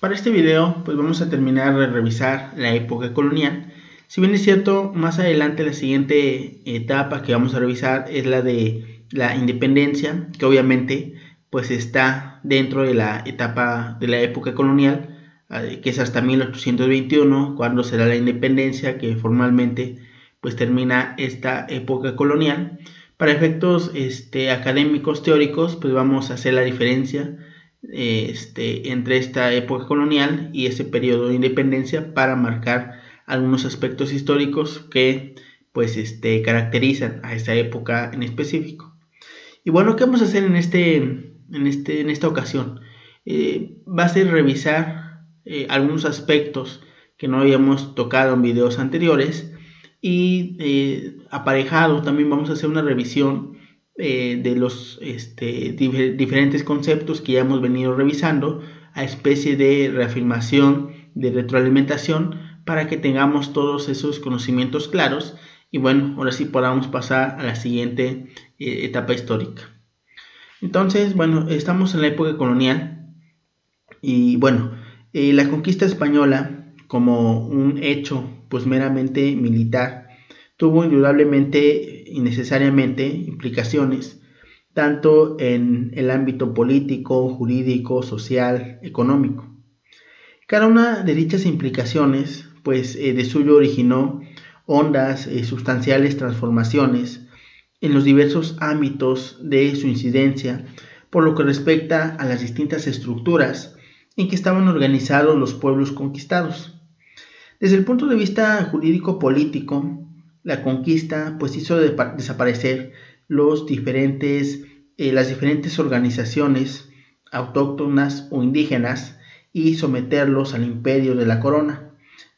Para este video pues vamos a terminar de revisar la época colonial. Si bien es cierto, más adelante la siguiente etapa que vamos a revisar es la de la independencia, que obviamente pues está dentro de la etapa de la época colonial, que es hasta 1821, cuando será la independencia, que formalmente pues termina esta época colonial. Para efectos académicos teóricos pues vamos a hacer la diferencia entre esta época colonial y ese periodo de independencia para marcar algunos aspectos históricos que pues caracterizan a esta época en específico. Y bueno, ¿qué vamos a hacer en esta ocasión? Va a ser revisar algunos aspectos que no habíamos tocado en videos anteriores y aparejado también vamos a hacer una revisión de los diferentes conceptos que ya hemos venido revisando, a especie de reafirmación, de retroalimentación, para que tengamos todos esos conocimientos claros y bueno, ahora sí podamos pasar a la siguiente etapa histórica. Entonces, bueno, estamos en la época colonial y bueno, la conquista española como un hecho pues meramente militar tuvo indudablemente y necesariamente implicaciones tanto en el ámbito político, jurídico, social, económico. Cada una de dichas implicaciones pues de suyo originó hondas sustanciales transformaciones en los diversos ámbitos de su incidencia por lo que respecta a las distintas estructuras en que estaban organizados los pueblos conquistados. Desde el punto de vista jurídico-político, la conquista pues hizo desaparecer las diferentes organizaciones autóctonas o indígenas y someterlos al imperio de la corona,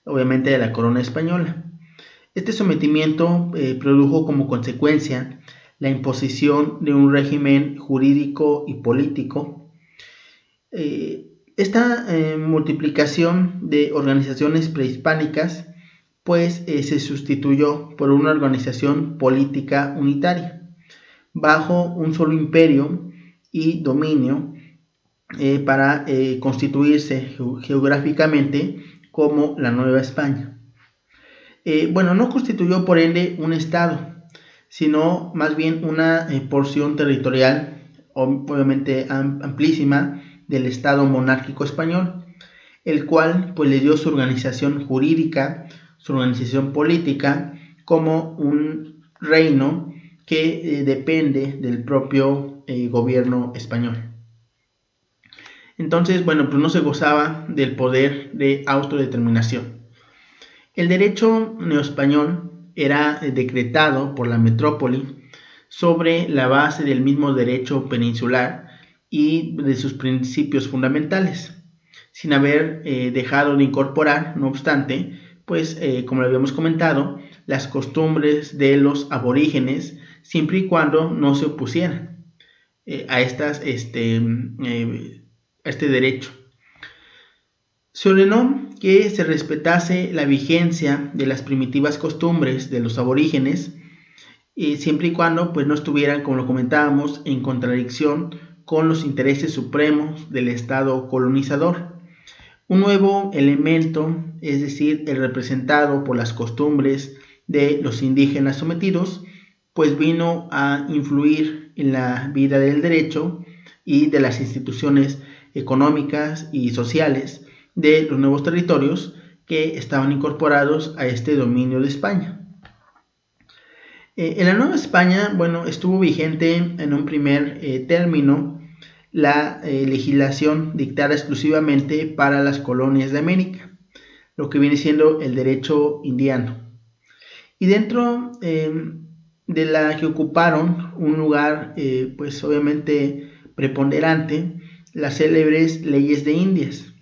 obviamente de la corona española. Este sometimiento produjo como consecuencia la imposición de un régimen jurídico y político. Esta multiplicación de organizaciones prehispánicas pues se sustituyó por una organización política unitaria bajo un solo imperio y dominio para constituirse geográficamente como la Nueva España. No constituyó por ende un estado, sino más bien una porción territorial, obviamente amplísima, del estado monárquico español, el cual pues le dio su organización jurídica, su organización política, como un reino que depende del propio gobierno español. Entonces, pues no se gozaba del poder de autodeterminación. El derecho neoespañol era decretado por la metrópoli sobre la base del mismo derecho peninsular y de sus principios fundamentales, sin haber dejado de incorporar, no obstante, pues como lo habíamos comentado, las costumbres de los aborígenes, siempre y cuando no se opusieran a este derecho. Se ordenó que se respetase la vigencia de las primitivas costumbres de los aborígenes, siempre y cuando pues, no estuvieran, como lo comentábamos, en contradicción con los intereses supremos del Estado colonizador. Un nuevo elemento, es decir, el representado por las costumbres de los indígenas sometidos, pues vino a influir en la vida del derecho y de las instituciones económicas y sociales de los nuevos territorios que estaban incorporados a este dominio de España. En la Nueva España, estuvo vigente en un primer término la legislación dictada exclusivamente para las colonias de América, lo que viene siendo el derecho indiano. Y dentro de la que ocuparon un lugar, pues obviamente preponderante, las célebres leyes de Indias,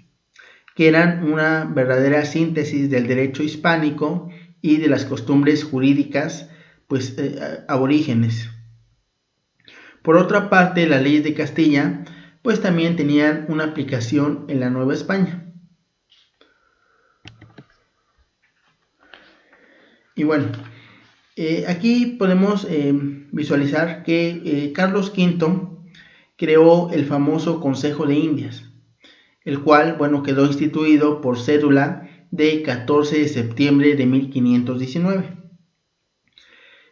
que eran una verdadera síntesis del derecho hispánico y de las costumbres jurídicas pues aborígenes. Por otra parte, las leyes de Castilla pues también tenían una aplicación en la Nueva España. Y aquí podemos visualizar que Carlos V creó el famoso Consejo de Indias, el cual, bueno, quedó instituido por cédula de 14 de septiembre de 1519.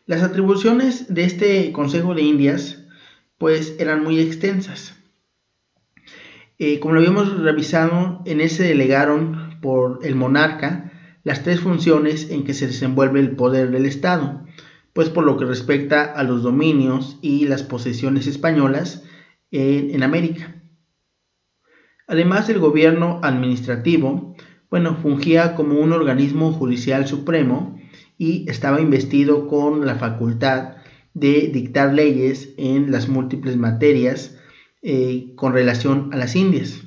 Las atribuciones de este Consejo de Indias, pues, eran muy extensas. Como lo habíamos revisado, en él se delegaron por el monarca las tres funciones en que se desenvuelve el poder del Estado, pues por lo que respecta a los dominios y las posesiones españolas en América. Además, el gobierno administrativo, bueno, fungía como un organismo judicial supremo y estaba investido con la facultad de dictar leyes en las múltiples materias con relación a las Indias,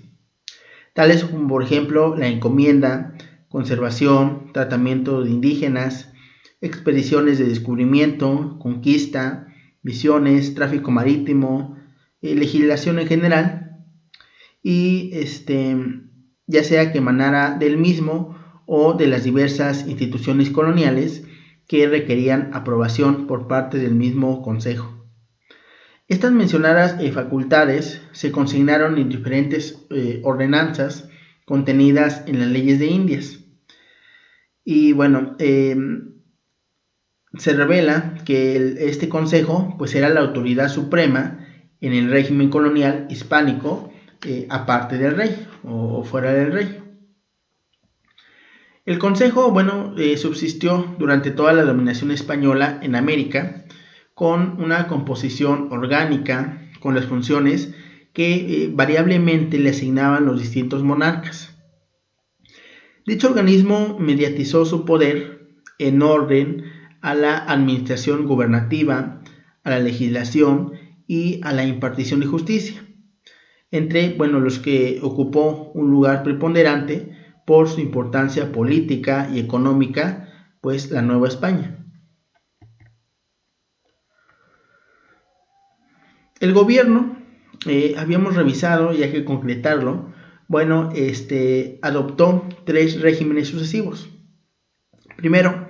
tales como por ejemplo la encomienda, conservación, tratamiento de indígenas, expediciones de descubrimiento, conquista, misiones, tráfico marítimo, legislación en general, y ya sea que emanara del mismo o de las diversas instituciones coloniales que requerían aprobación por parte del mismo Consejo. Estas mencionadas facultades se consignaron en diferentes ordenanzas contenidas en las leyes de Indias. Y bueno, se revela que este consejo pues era la autoridad suprema en el régimen colonial hispánico, aparte del rey o fuera del rey. El consejo, bueno, subsistió durante toda la dominación española en América con una composición orgánica, con las funciones que variablemente le asignaban los distintos monarcas. Dicho organismo mediatizó su poder en orden a la administración gubernativa, a la legislación y a la impartición de justicia, entre los que ocupó un lugar preponderante por su importancia política y económica, pues la Nueva España. El gobierno, habíamos revisado y hay que concretarlo, adoptó tres regímenes sucesivos. Primero,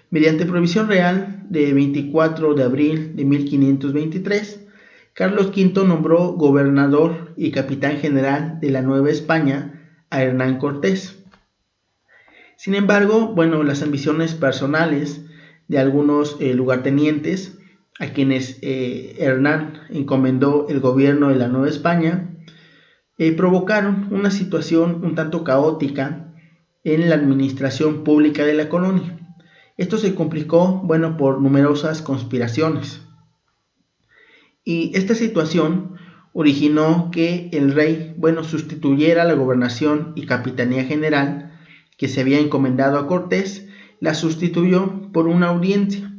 mediante provisión real de 24 de abril de 1523, Carlos V nombró gobernador y capitán general de la Nueva España a Hernán Cortés. Sin embargo, las ambiciones personales de algunos lugartenientes a quienes Hernán encomendó el gobierno de la Nueva España, provocaron una situación un tanto caótica en la administración pública de la colonia. Esto se complicó, por numerosas conspiraciones. Y esta situación originó que el rey, sustituyera la gobernación y capitanía general que se había encomendado a Cortés, la sustituyó por una audiencia,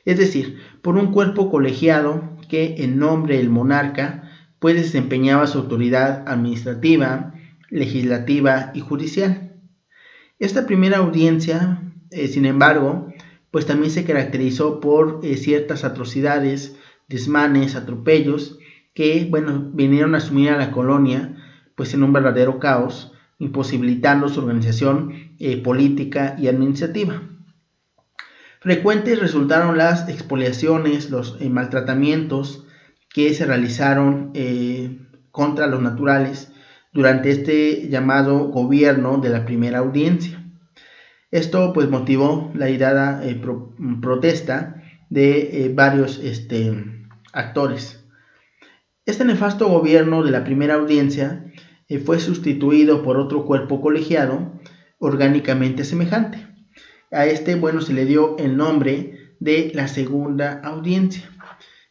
es decir, por un cuerpo colegiado que en nombre del monarca pues desempeñaba su autoridad administrativa, legislativa y judicial. Esta primera audiencia, sin embargo, pues también se caracterizó por ciertas atrocidades, desmanes, atropellos que, vinieron a sumir a la colonia pues en un verdadero caos, imposibilitando su organización política y administrativa. Frecuentes resultaron las expoliaciones, los maltratamientos que se realizaron contra los naturales durante este llamado gobierno de la primera audiencia. Esto pues motivó la airada protesta de varios actores. Este nefasto gobierno de la primera audiencia fue sustituido por otro cuerpo colegiado orgánicamente semejante. A este, se le dio el nombre de la segunda audiencia,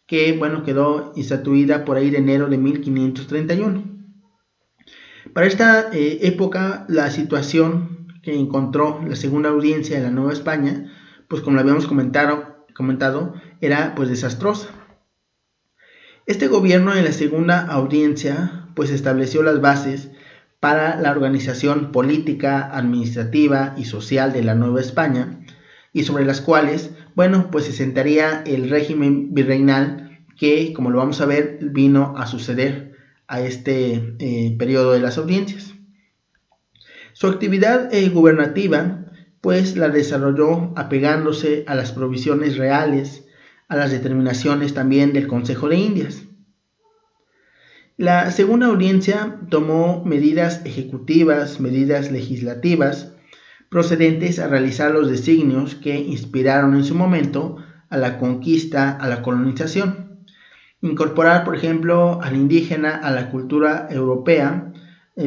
que, quedó instituida por ahí de enero de 1531. Para esta época, la situación que encontró la segunda audiencia de la Nueva España, pues como lo habíamos comentado, era pues desastrosa. Este gobierno de la segunda audiencia pues estableció las bases para la organización política, administrativa y social de la Nueva España, y sobre las cuales, pues se sentaría el régimen virreinal que, como lo vamos a ver, vino a suceder a este periodo de las audiencias. Su actividad gubernativa, pues la desarrolló apegándose a las provisiones reales, a las determinaciones también del Consejo de Indias. La segunda audiencia tomó medidas ejecutivas, medidas legislativas, procedentes a realizar los designios que inspiraron en su momento a la conquista, a la colonización. Incorporar, por ejemplo, al indígena a la cultura europea,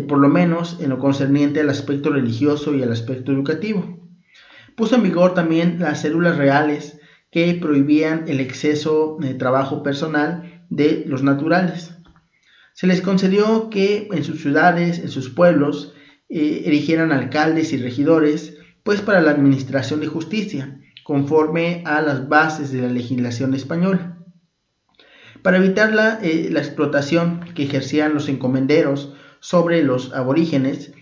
por lo menos en lo concerniente al aspecto religioso y al aspecto educativo. Puso en vigor también las cédulas reales que prohibían el exceso de trabajo personal de los naturales. Se les concedió que en sus ciudades, en sus pueblos, erigieran alcaldes y regidores, pues para la administración de justicia, conforme a las bases de la legislación española. Para evitar la explotación que ejercían los encomenderos sobre los aborígenes,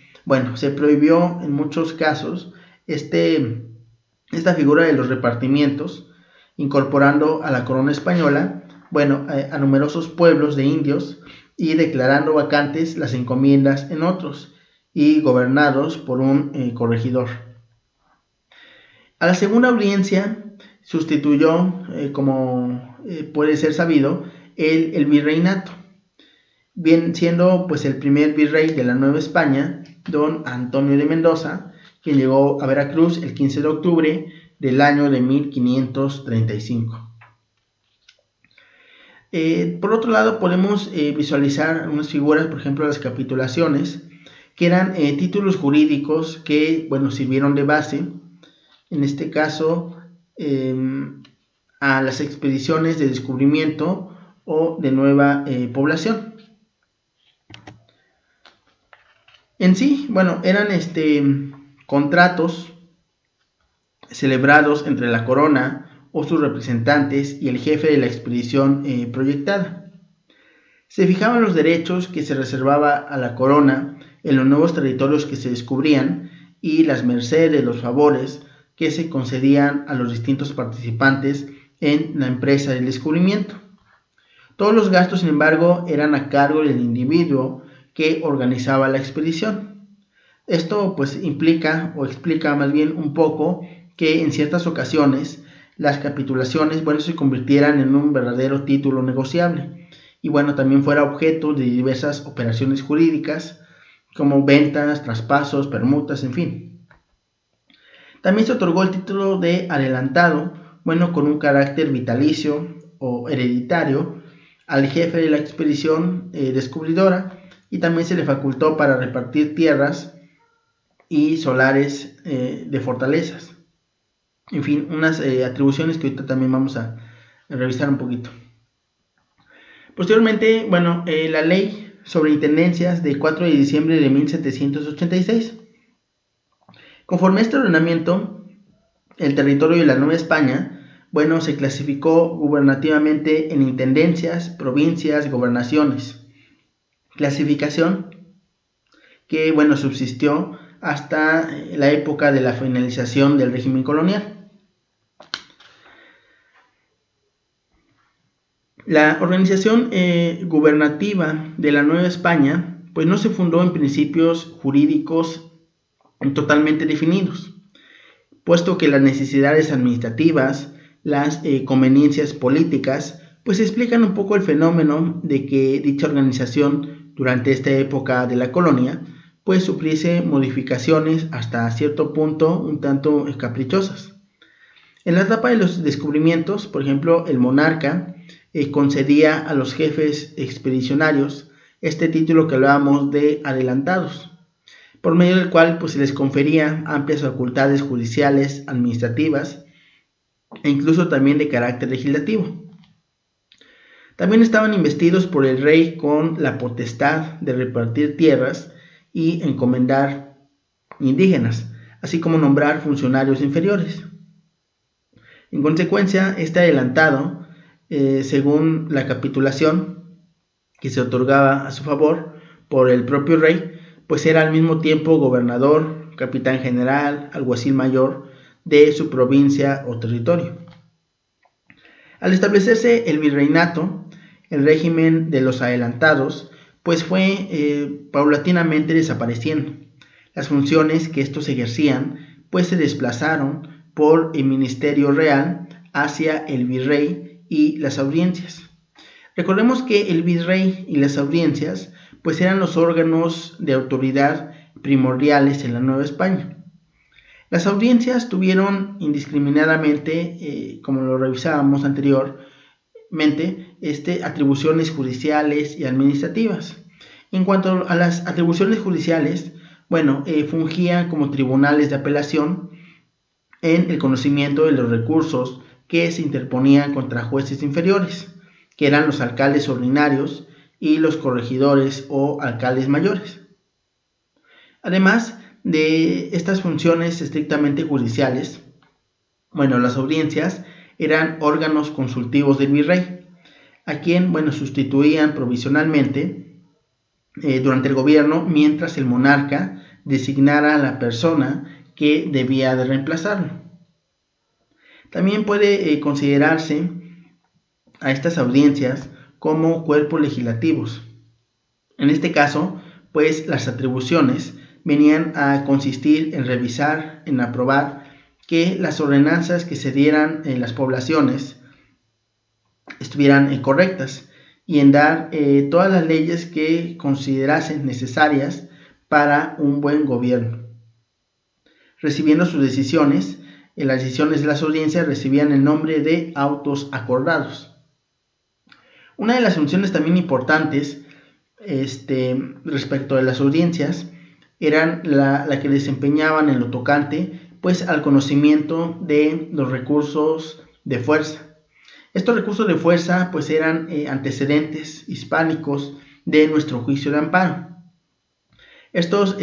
se prohibió en muchos casos esta figura de los repartimientos, incorporando a la corona española, a numerosos pueblos de indios y declarando vacantes las encomiendas en otros y gobernados por un corregidor. A la segunda audiencia sustituyó, como puede ser sabido, el virreinato, bien siendo pues el primer virrey de la Nueva España, don Antonio de Mendoza, quien llegó a Veracruz el 15 de octubre del año de 1535. Por otro lado, podemos visualizar algunas figuras, por ejemplo las capitulaciones, que eran títulos jurídicos que sirvieron de base, en este caso, a las expediciones de descubrimiento o de nueva población. En sí, eran contratos celebrados entre la corona o sus representantes y el jefe de la expedición proyectada. Se fijaban los derechos que se reservaba a la corona en los nuevos territorios que se descubrían y las mercedes, los favores que se concedían a los distintos participantes en la empresa del descubrimiento. Todos los gastos, sin embargo, eran a cargo del individuo que organizaba la expedición. Esto implica o explica más bien un poco que en ciertas ocasiones las capitulaciones se convirtieran en un verdadero título negociable y también fuera objeto de diversas operaciones jurídicas como ventas, traspasos, permutas, en fin. También se otorgó el título de adelantado, con un carácter vitalicio o hereditario al jefe de la expedición descubridora, y también se le facultó para repartir tierras y solares de fortalezas. En fin, unas atribuciones que ahorita también vamos a revisar un poquito. Posteriormente, la ley sobre intendencias de 4 de diciembre de 1786. Conforme a este ordenamiento, el territorio de la Nueva España, se clasificó gubernativamente en intendencias, provincias, gobernaciones. Clasificación que, subsistió hasta la época de la finalización del régimen colonial. La organización gubernativa de la Nueva España no se fundó en principios jurídicos totalmente definidos, puesto que las necesidades administrativas, las conveniencias políticas, explican un poco el fenómeno de que dicha organización durante esta época de la colonia sufriese modificaciones hasta cierto punto un tanto caprichosas. En la etapa de los descubrimientos, por ejemplo, el monarca concedía a los jefes expedicionarios este título que hablábamos de adelantados, por medio del cual se les confería amplias facultades judiciales, administrativas e incluso también de carácter legislativo. También estaban investidos por el rey con la potestad de repartir tierras y encomendar indígenas, así como nombrar funcionarios inferiores. En consecuencia, este adelantado, según la capitulación que se otorgaba a su favor por el propio rey, era al mismo tiempo gobernador, capitán general, alguacil mayor de su provincia o territorio. Al establecerse el virreinato, el régimen de los adelantados fue paulatinamente desapareciendo. Las funciones que estos ejercían se desplazaron por el ministerio real hacia el virrey y las audiencias. Recordemos que el virrey y las audiencias pues eran los órganos de autoridad primordiales en la Nueva España. Las audiencias tuvieron indiscriminadamente, como lo revisábamos anteriormente, atribuciones judiciales y administrativas. En cuanto a las atribuciones judiciales, fungían como tribunales de apelación en el conocimiento de los recursos que se interponían contra jueces inferiores, que eran los alcaldes ordinarios y los corregidores o alcaldes mayores. Además de estas funciones estrictamente judiciales, las audiencias eran órganos consultivos del virrey, a quien sustituían provisionalmente durante el gobierno mientras el monarca designara a la persona que debía de reemplazarlo. También puede considerarse a estas audiencias como cuerpos legislativos. En este caso, pues las atribuciones venían a consistir en revisar, en aprobar que las ordenanzas que se dieran en las poblaciones estuvieran correctas y en dar todas las leyes que considerasen necesarias para un buen gobierno. Recibiendo sus decisiones, las decisiones de las audiencias recibían el nombre de autos acordados. Una de las funciones también importantes respecto de las audiencias eran la que desempeñaban en lo tocante pues al conocimiento de los recursos de fuerza. Estos recursos de fuerza pues eran antecedentes hispánicos de nuestro juicio de amparo. Estos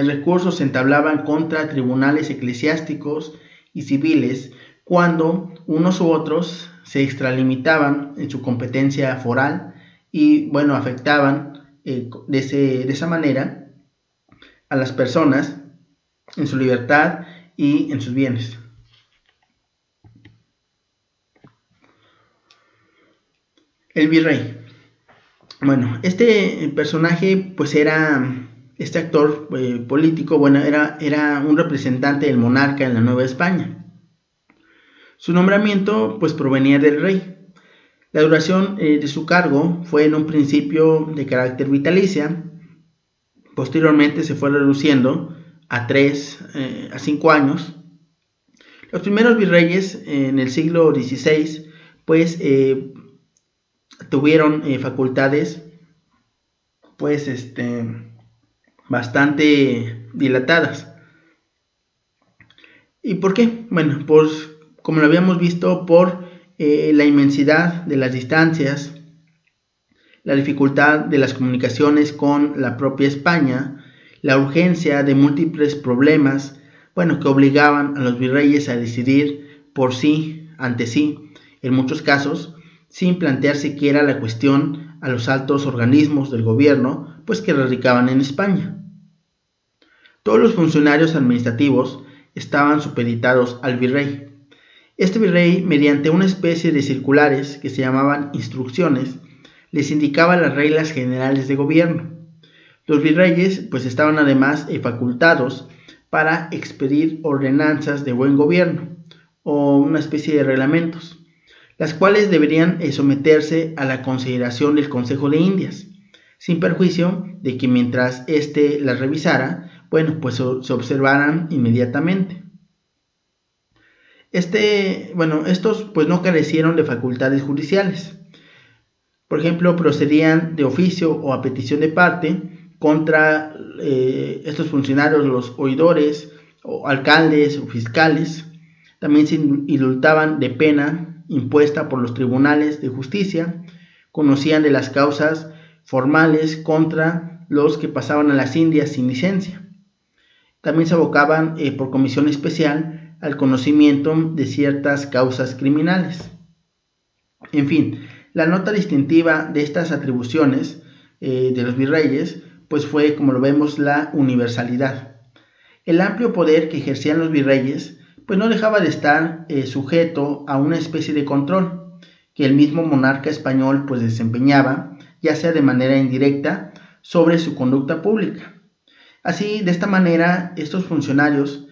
recursos se entablaban contra tribunales eclesiásticos y civiles cuando unos u otros se extralimitaban en su competencia foral y afectaban de esa manera a las personas en su libertad y en sus bienes. El virrey. Este personaje pues era este actor político, era un representante del monarca en la Nueva España. Su nombramiento pues provenía del rey. La duración de su cargo fue en un principio de carácter vitalicia. Posteriormente se fue reduciendo a 3 a 5 años. Los primeros virreyes en el siglo XVI pues tuvieron facultades pues bastante dilatadas. ¿Y por qué? Pues como lo habíamos visto, por la inmensidad de las distancias, la dificultad de las comunicaciones con la propia España, la urgencia de múltiples problemas, que obligaban a los virreyes a decidir por sí, ante sí, en muchos casos, sin plantear siquiera la cuestión a los altos organismos del gobierno, pues que radicaban en España. Todos los funcionarios administrativos estaban supeditados al virrey. Este virrey, mediante una especie de circulares que se llamaban instrucciones, les indicaba las reglas generales de gobierno. Los virreyes pues estaban además facultados para expedir ordenanzas de buen gobierno o una especie de reglamentos, las cuales deberían someterse a la consideración del Consejo de Indias, sin perjuicio de que mientras éste las revisara, pues se observaran inmediatamente. Estos pues no carecieron de facultades judiciales. Por ejemplo, procedían de oficio o a petición de parte contra estos funcionarios, los oidores, o alcaldes o fiscales. También se indultaban de pena impuesta por los tribunales de justicia, conocían de las causas formales contra los que pasaban a las Indias sin licencia. También se abocaban por comisión especial al conocimiento de ciertas causas criminales. En fin, la nota distintiva de estas atribuciones de los virreyes pues fue, como lo vemos, la universalidad. El amplio poder que ejercían los virreyes pues no dejaba de estar sujeto a una especie de control que el mismo monarca español pues desempeñaba, ya sea de manera indirecta, sobre su conducta pública. Así, de esta manera, estos funcionarios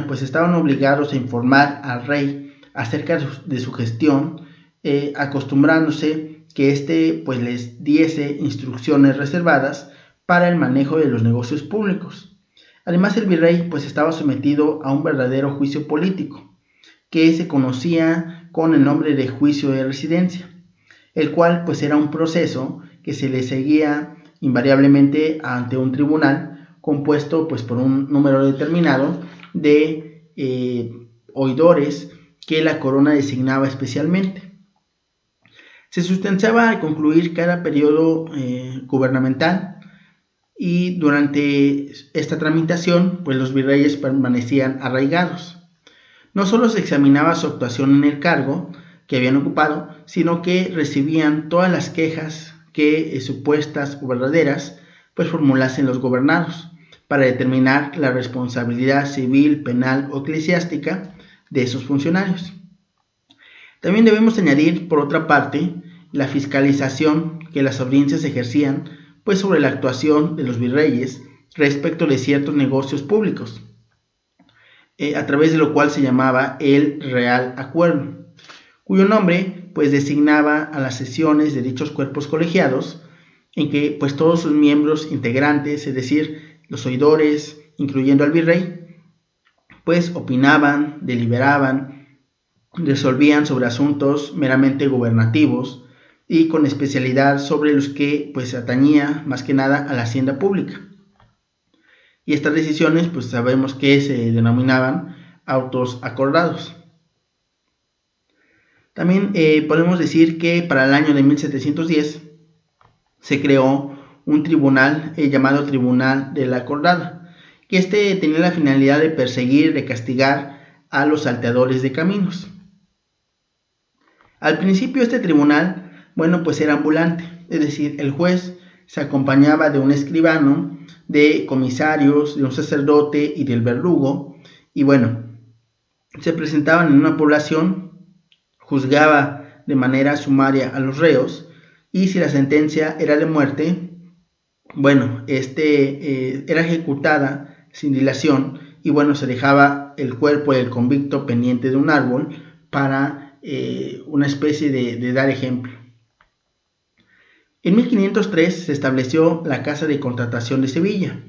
pues estaban obligados a informar al rey acerca de su gestión, acostumbrándose que éste pues les diese instrucciones reservadas para el manejo de los negocios públicos. Además, el virrey pues estaba sometido a un verdadero juicio político, que se conocía con el nombre de juicio de residencia, el cual pues era un proceso que se le seguía invariablemente ante un tribunal compuesto pues por un número determinado de oidores que la corona designaba especialmente. Se sustanciaba al concluir cada periodo gubernamental, y durante esta tramitación pues los virreyes permanecían arraigados. No solo se examinaba su actuación en el cargo que habían ocupado, sino que recibían todas las quejas que supuestas o verdaderas pues formulasen los gobernados, para determinar la responsabilidad civil, penal o eclesiástica de esos funcionarios. También debemos añadir, por otra parte, la fiscalización que las audiencias ejercían pues sobre la actuación de los virreyes respecto de ciertos negocios públicos, a través de lo cual se llamaba el Real Acuerdo, cuyo nombre pues designaba a las sesiones de dichos cuerpos colegiados, en que pues todos sus miembros integrantes, es decir, los oidores, incluyendo al virrey, pues opinaban, deliberaban, resolvían sobre asuntos meramente gubernativos y con especialidad sobre los que pues atañía más que nada a la hacienda pública. Y estas decisiones pues sabemos que se denominaban autos acordados. También podemos decir que para el año de 1710 se creó un tribunal llamado Tribunal de la Acordada, que tenía la finalidad de perseguir, de castigar a los salteadores de caminos. Al principio este tribunal, pues era ambulante, es decir, el juez se acompañaba de un escribano, de comisarios, de un sacerdote y del verdugo, y se presentaban en una población, juzgaba de manera sumaria a los reos, y si la sentencia era de muerte, era ejecutada sin dilación, y se dejaba el cuerpo del convicto pendiente de un árbol para una especie de dar ejemplo. En 1503 se estableció la Casa de Contratación de Sevilla.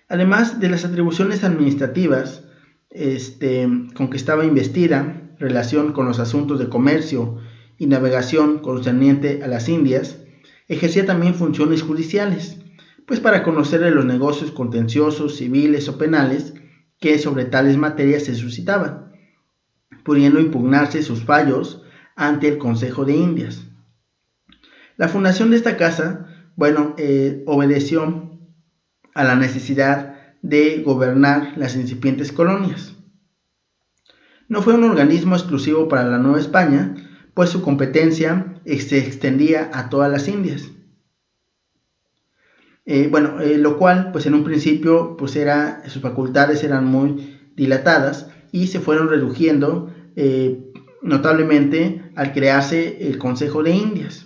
Además de las atribuciones administrativas con que estaba investida, relación con los asuntos de comercio y navegación concerniente a las Indias, ejercía también funciones judiciales, pues para conocer de los negocios contenciosos, civiles o penales que sobre tales materias se suscitaban, pudiendo impugnarse sus fallos ante el Consejo de Indias. La fundación de esta casa, obedeció a la necesidad de gobernar las incipientes colonias. No fue un organismo exclusivo para la Nueva España, pues su competencia se extendía a todas las Indias. Lo cual, en un principio, sus facultades eran muy dilatadas y se fueron reduciendo notablemente al crearse el Consejo de Indias.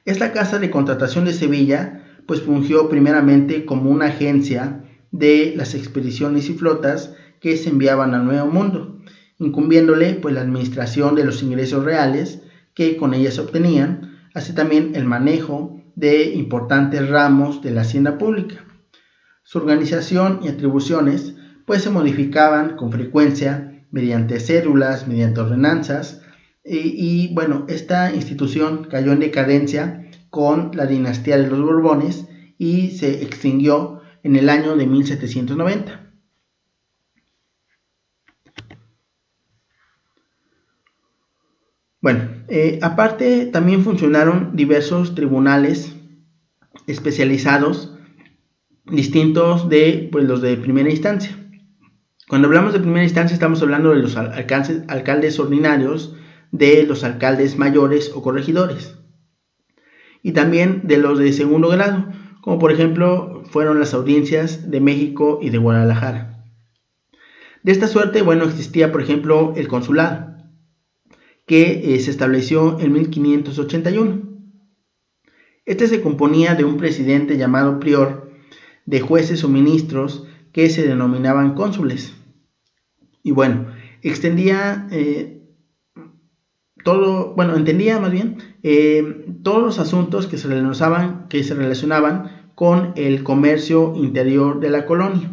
Esta Casa de Contratación de Sevilla, fungió primeramente como una agencia de las expediciones y flotas que se enviaban al Nuevo Mundo, incumbiéndole la administración de los ingresos reales que con ellas se obtenían, así también el manejo de importantes ramos de la hacienda pública. Su organización y atribuciones se modificaban con frecuencia mediante cédulas, mediante ordenanzas, y esta institución cayó en decadencia con la dinastía de los Borbones y se extinguió en el año de 1790. Aparte también funcionaron diversos tribunales especializados distintos de los de primera instancia. Cuando hablamos de primera instancia estamos hablando de los alcaldes ordinarios, de los alcaldes mayores o corregidores, y también de los de segundo grado, como por ejemplo fueron las audiencias de México y de Guadalajara. De esta suerte, existía por ejemplo el consulado, que se estableció en 1581. Este se componía de un presidente llamado prior, de jueces o ministros que se denominaban cónsules, y extendía entendía más bien todos los asuntos que se relacionaban con el comercio interior de la colonia.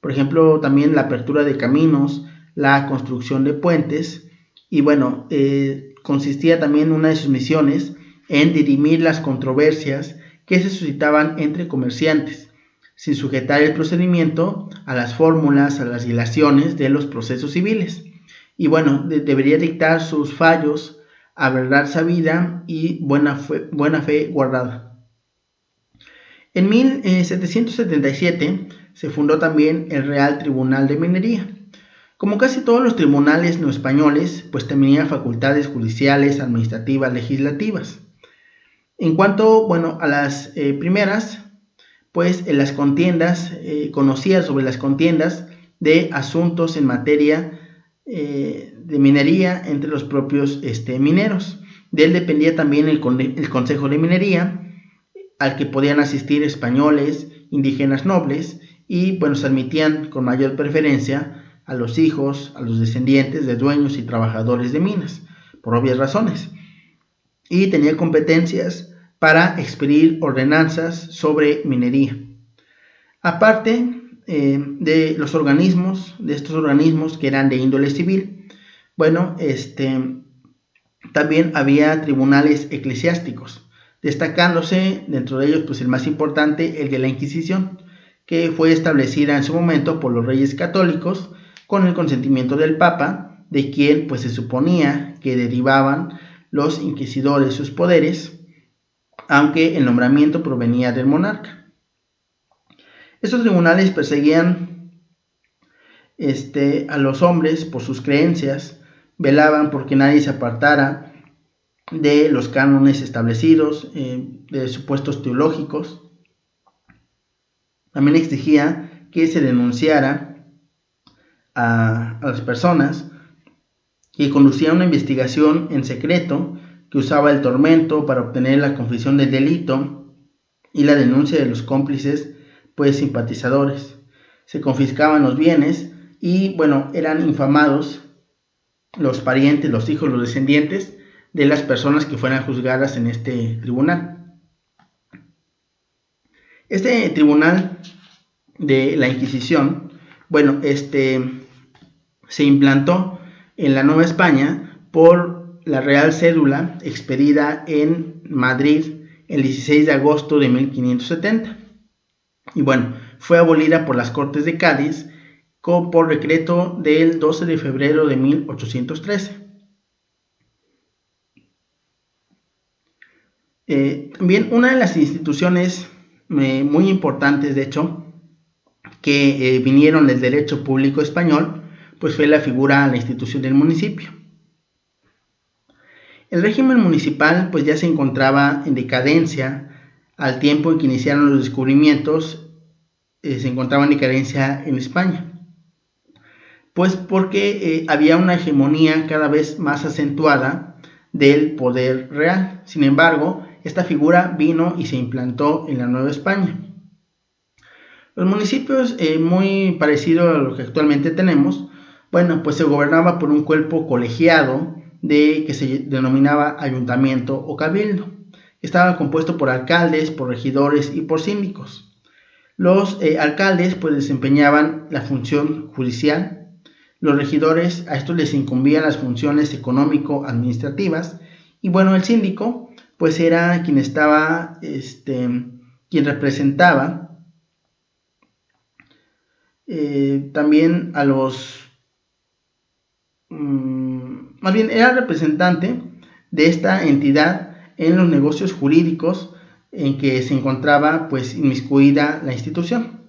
Por ejemplo, también la apertura de caminos, la construcción de puentes, y consistía también una de sus misiones en dirimir las controversias que se suscitaban entre comerciantes, sin sujetar el procedimiento a las fórmulas, a las dilaciones de los procesos civiles. Y debería dictar sus fallos a verdad sabida y buena fe guardada. En 1777 se fundó también el Real Tribunal de Minería. Como casi todos los tribunales neoespañoles, pues tenía facultades judiciales, administrativas, legislativas. En cuanto, a las primeras, pues en las contiendas, conocía sobre las contiendas de asuntos en materia de minería entre los propios mineros. De él dependía también el Consejo de Minería, al que podían asistir españoles, indígenas nobles, y se admitían con mayor preferencia a los hijos, a los descendientes de dueños y trabajadores de minas, por obvias razones. Y tenía competencias para expedir ordenanzas sobre minería. Aparte de estos organismos que eran de índole civil, también había tribunales eclesiásticos, destacándose dentro de ellos pues el más importante, el de la Inquisición, que fue establecida en su momento por los reyes católicos con el consentimiento del Papa, de quien pues se suponía que derivaban los inquisidores sus poderes, aunque el nombramiento provenía del monarca. Estos tribunales perseguían a los hombres por sus creencias, velaban por que nadie se apartara de los cánones establecidos, de supuestos teológicos. También exigía que se denunciara a las personas, que conducía una investigación en secreto, que usaba el tormento para obtener la confesión del delito y la denuncia de los cómplices, pues simpatizadores. Se confiscaban los bienes y eran infamados los parientes, los hijos, los descendientes de las personas que fueran juzgadas en este tribunal. Este tribunal de la Inquisición, se implantó en la Nueva España por la Real Cédula expedida en Madrid el 16 de agosto de 1570. Y fue abolida por las Cortes de Cádiz por decreto del 12 de febrero de 1813. También una de las instituciones muy importantes, de hecho, que vinieron del derecho público español, pues fue la institución del municipio. El régimen municipal pues ya se encontraba en decadencia al tiempo en que iniciaron los descubrimientos, se encontraba en decadencia en España, pues porque había una hegemonía cada vez más acentuada del poder real. Sin embargo, esta figura vino y se implantó en la Nueva España. Los municipios, muy parecido a lo que actualmente tenemos, pues se gobernaba por un cuerpo colegiado que se denominaba ayuntamiento o cabildo. Estaba compuesto por alcaldes, por regidores y por síndicos. Los alcaldes pues desempeñaban la función judicial. Los regidores, a estos les incumbían las funciones económico-administrativas. Y el síndico pues era quien estaba, quien representaba también a los, más bien era representante de esta entidad en los negocios jurídicos en que se encontraba pues inmiscuida la institución.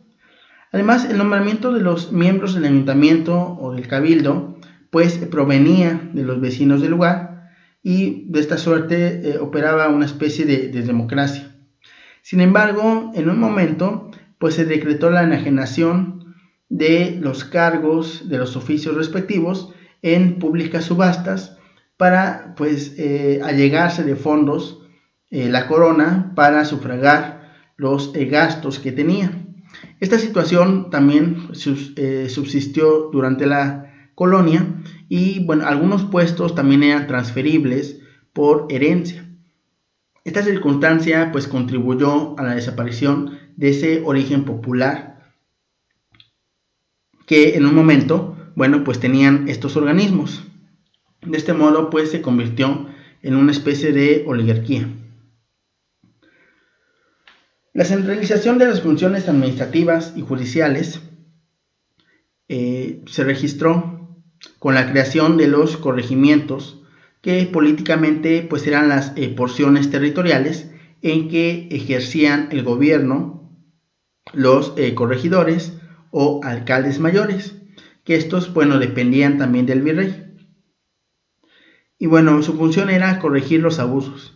Además, el nombramiento de los miembros del ayuntamiento o del cabildo pues provenía de los vecinos del lugar, y de esta suerte operaba una especie de democracia. Sin embargo, en un momento pues se decretó la enajenación de los cargos de los oficios respectivos en públicas subastas para allegarse de fondos la corona para sufragar los gastos que tenía. Esta situación también subsistió durante la colonia, y bueno, algunos puestos también eran transferibles por herencia. Esta circunstancia pues contribuyó a la desaparición de ese origen popular que en un momento, bueno, pues tenían estos organismos. De este modo pues se convirtió en una especie de oligarquía. La centralización de las funciones administrativas y judiciales se registró con la creación de los corregimientos, que políticamente pues eran las porciones territoriales en que ejercían el gobierno los corregidores o alcaldes mayores, que estos bueno dependían también del virrey. Y bueno, su función era corregir los abusos.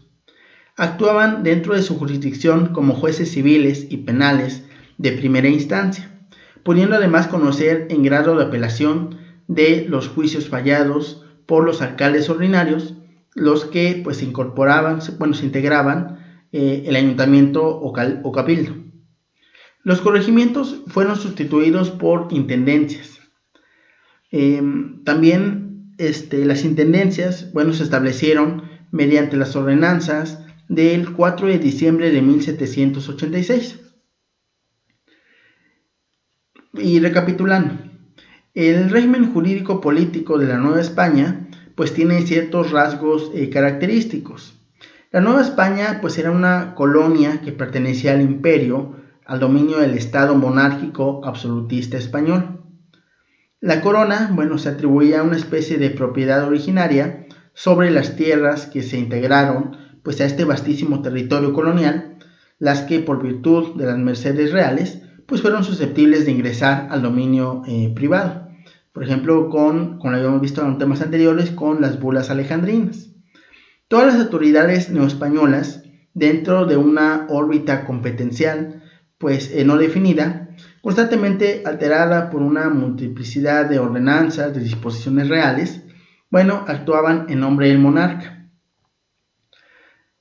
Actuaban dentro de su jurisdicción como jueces civiles y penales de primera instancia, pudiendo además conocer en grado de apelación de los juicios fallados por los alcaldes ordinarios, los que pues se integraban el ayuntamiento o cabildo. Los corregimientos fueron sustituidos por intendencias. También las intendencias se establecieron mediante las ordenanzas del 4 de diciembre de 1786. Y recapitulando, el régimen jurídico político de la Nueva España pues tiene ciertos rasgos característicos. La Nueva España pues era una colonia que pertenecía al imperio, al dominio del Estado monárquico absolutista español. La corona, se atribuía una especie de propiedad originaria sobre las tierras que se integraron pues a este vastísimo territorio colonial, las que por virtud de las mercedes reales pues fueron susceptibles de ingresar al dominio privado. Por ejemplo, como lo habíamos visto en temas anteriores, con las bulas alejandrinas. Todas las autoridades neoespañolas, dentro de una órbita competencial pues no definida, constantemente alterada por una multiplicidad de ordenanzas, de disposiciones reales, actuaban en nombre del monarca.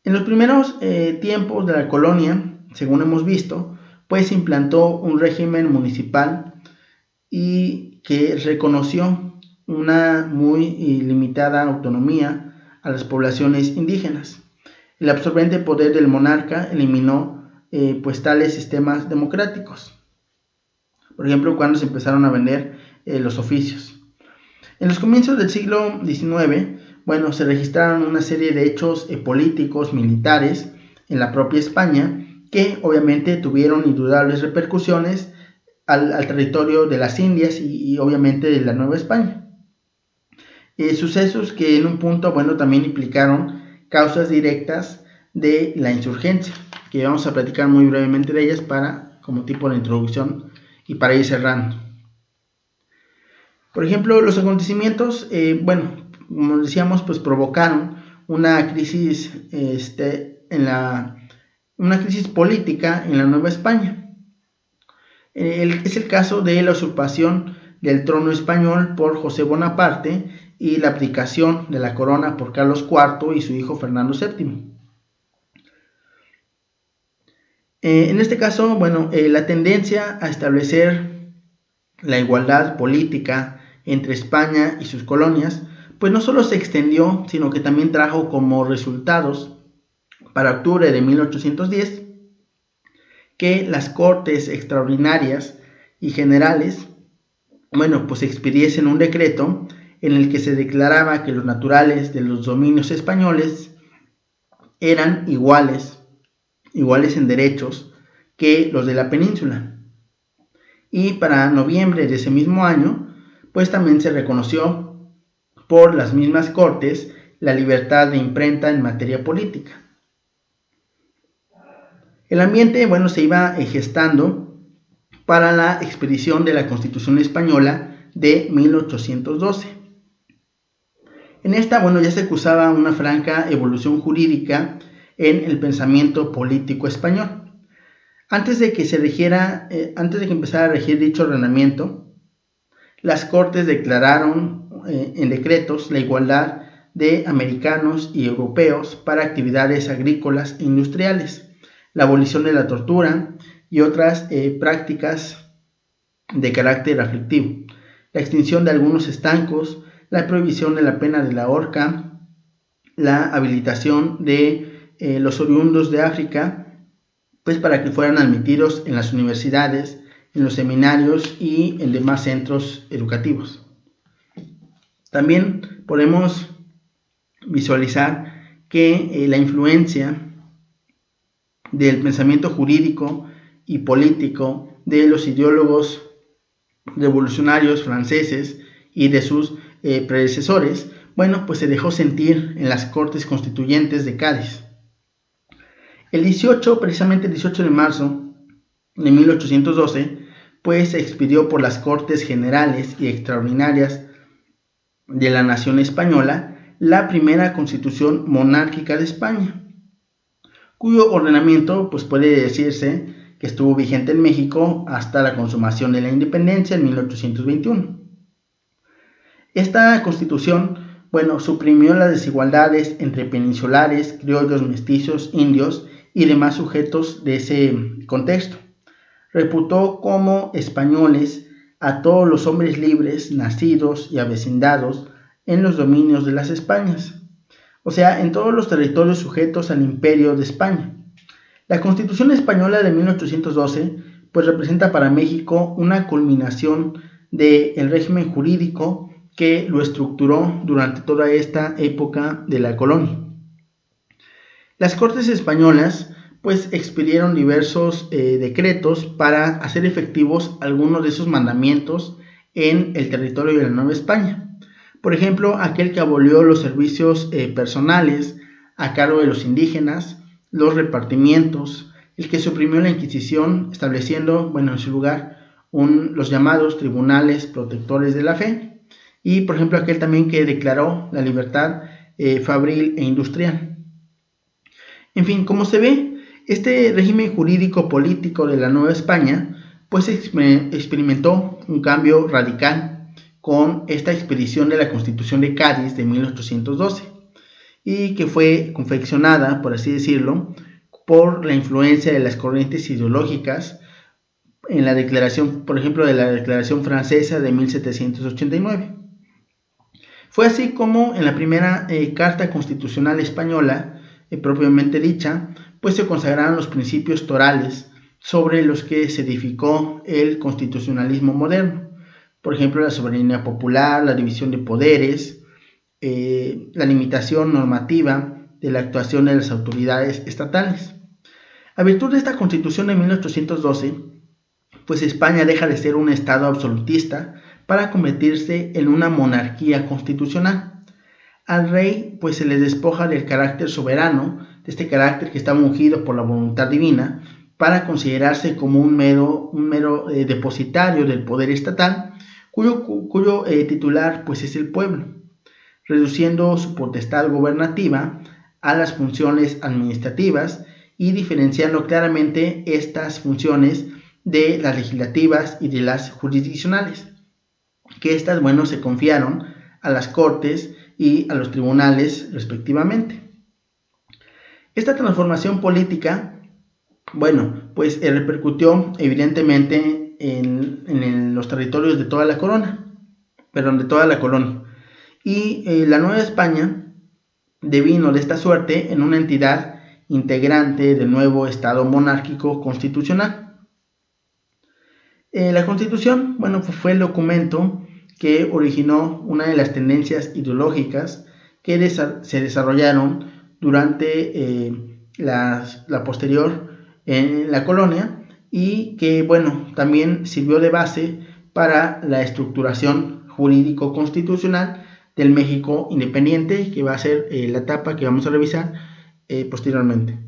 En los primeros tiempos de la colonia, según hemos visto, pues se implantó un régimen municipal y que reconoció una muy limitada autonomía a las poblaciones indígenas. El absorbente poder del monarca eliminó pues tales sistemas democráticos. Por ejemplo, cuando se empezaron a vender los oficios. En los comienzos del siglo XIX, se registraron una serie de hechos políticos, militares en la propia España, que obviamente tuvieron indudables repercusiones al territorio de las Indias y obviamente de la Nueva España. Sucesos que en un punto, también implicaron causas directas de la insurgencia, que vamos a platicar muy brevemente de ellas como tipo de introducción y para ir cerrando. Por ejemplo, los acontecimientos, como decíamos, pues provocaron una crisis, una crisis política en la Nueva España. Es el caso de la usurpación del trono español por José Bonaparte y la abdicación de la corona por Carlos IV y su hijo Fernando VII. En este caso, la tendencia a establecer la igualdad política entre España y sus colonias, pues no solo se extendió, sino que también trajo como resultados para octubre de 1810 que las Cortes Extraordinarias y Generales, pues expidiesen un decreto en el que se declaraba que los naturales de los dominios españoles eran iguales en derechos que los de la península. Y para noviembre de ese mismo año, pues también se reconoció por las mismas Cortes la libertad de imprenta en materia política. El ambiente, se iba gestando para la expedición de la Constitución Española de 1812. En esta, ya se acusaba una franca evolución jurídica en el pensamiento político español. Antes de que empezara a regir dicho ordenamiento, las Cortes declararon en decretos la igualdad de americanos y europeos para actividades agrícolas e industriales, la abolición de la tortura y otras prácticas de carácter aflictivo, la extinción de algunos estancos, la prohibición de la pena de la horca, la habilitación de los oriundos de África, pues para que fueran admitidos en las universidades, en los seminarios y en demás centros educativos. También podemos visualizar que la influencia del pensamiento jurídico y político de los ideólogos revolucionarios franceses y de sus predecesores, pues se dejó sentir en las Cortes Constituyentes de Cádiz. Precisamente el 18 de marzo de 1812, pues se expidió por las Cortes Generales y Extraordinarias de la Nación Española la primera Constitución monárquica de España, cuyo ordenamiento pues puede decirse que estuvo vigente en México hasta la consumación de la independencia en 1821. Esta Constitución, suprimió las desigualdades entre peninsulares, criollos, mestizos, indios y demás sujetos de ese contexto. Reputó como españoles a todos los hombres libres, nacidos y avecindados en los dominios de las Españas, o sea, en todos los territorios sujetos al imperio de España. La Constitución española de 1812 pues representa para México una culminación del régimen jurídico que lo estructuró durante toda esta época de la colonia. Las Cortes españolas pues expidieron diversos decretos para hacer efectivos algunos de esos mandamientos en el territorio de la Nueva España. Por ejemplo, aquel que abolió los servicios personales a cargo de los indígenas, los repartimientos, el que suprimió la Inquisición, estableciendo, en su lugar, los llamados tribunales protectores de la fe, y por ejemplo aquel también que declaró la libertad fabril e industrial. En fin, como se ve, este régimen jurídico político de la Nueva España pues experimentó un cambio radical con esta expedición de la Constitución de Cádiz de 1812 y que fue confeccionada, por así decirlo, por la influencia de las corrientes ideológicas en la declaración, por ejemplo, de la Declaración Francesa de 1789. Fue así como en la primera Carta Constitucional Española, propiamente dicha, pues se consagraron los principios torales sobre los que se edificó el constitucionalismo moderno. Por ejemplo, la soberanía popular, la división de poderes, la limitación normativa de la actuación de las autoridades estatales. A virtud de esta Constitución de 1812, pues España deja de ser un estado absolutista para convertirse en una monarquía constitucional. Al rey pues se le despoja del carácter soberano, de este carácter que está ungido por la voluntad divina, para considerarse como un mero depositario del poder estatal, cuyo titular pues es el pueblo, reduciendo su potestad gobernativa a las funciones administrativas y diferenciando claramente estas funciones de las legislativas y de las jurisdiccionales, que estas, se confiaron a las Cortes y a los tribunales respectivamente. Esta transformación política, pues repercutió evidentemente en los territorios de toda la colonia. Y la Nueva España devino de esta suerte en una entidad integrante del nuevo Estado monárquico constitucional. La Constitución, fue el documento que originó una de las tendencias ideológicas que se desarrollaron durante la posterior en la colonia y que, también sirvió de base para la estructuración jurídico-constitucional del México independiente, que va a ser la etapa que vamos a revisar posteriormente.